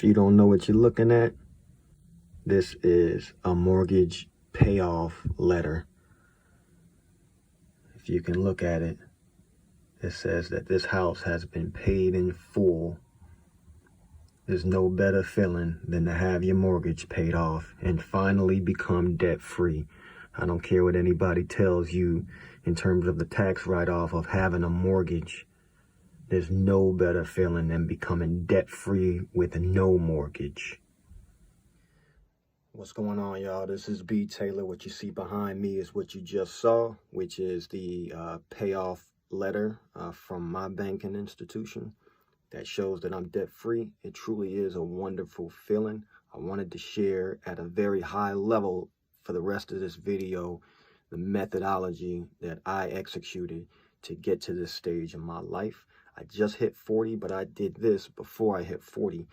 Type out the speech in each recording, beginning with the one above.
If you don't know what you're looking at, this is a mortgage payoff letter. If you can look at it, it says that this house has been paid in full. There's no better feeling than to have your mortgage paid off and finally become debt-free. I don't care what anybody tells you in terms of the tax write-off of having a mortgage. There's no better feeling than becoming debt-free with no mortgage. What's going on, y'all? This is B. Taylor. What you see behind me is what you just saw, which is the payoff letter from my banking institution that shows that I'm debt-free. It truly is a wonderful feeling. I wanted to share at a very high level for the rest of this video the methodology that I executed to get to this stage in my life. I just hit 40, but I did this before I hit 40.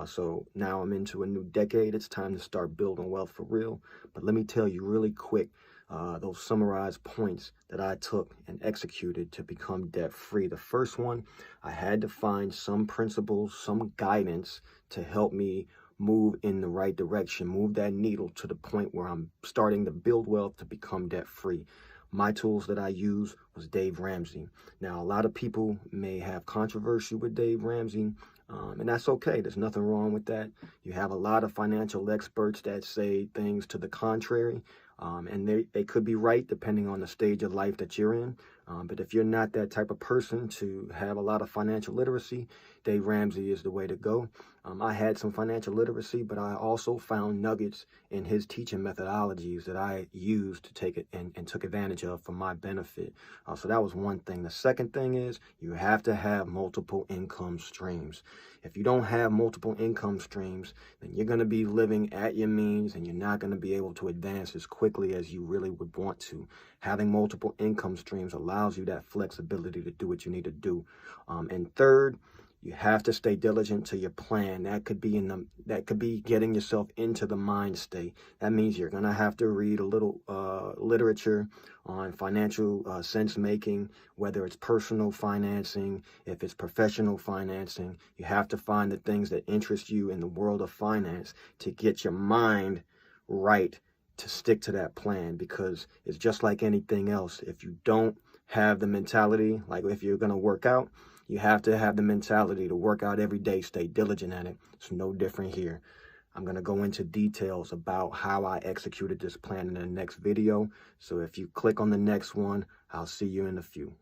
So now I'm into a new decade. It's time to start building wealth for real. But let me tell you really quick, those summarized points that I took and executed to become debt-free. The first one, I had to find some principles, some guidance to help me move in the right direction, move that needle to the point where I'm starting to build wealth to become debt-free. My tools that I use was Dave Ramsey. Now, a lot of people may have controversy with Dave Ramsey, and that's okay. There's nothing wrong with that. You have a lot of financial experts that say things to the contrary, and they could be right depending on the stage of life that you're in. But if you're not that type of person to have a lot of financial literacy, Dave Ramsey is the way to go. I had some financial literacy, but I also found nuggets in his teaching methodologies that I used to take it and took advantage of for my benefit. So that was one thing. The second thing is you have to have multiple income streams. If you don't have multiple income streams, then you're going to be living at your means and you're not going to be able to advance as quickly as you really would want to. Having multiple income streams allows you that flexibility to do what you need to do. And third, you have to stay diligent to your plan. That could be getting yourself into the mind state. That means you're gonna have to read a little literature on financial sense making, whether it's personal financing, if it's professional financing. You have to find the things that interest you in the world of finance to get your mind right to stick to that plan, because it's just like anything else. If you don't have the mentality, like if you're gonna work out, you have to have the mentality to work out every day, stay diligent at it. It's no different here. I'm going to go into details about how I executed this plan in the next video. So if you click on the next one, I'll see you in a few.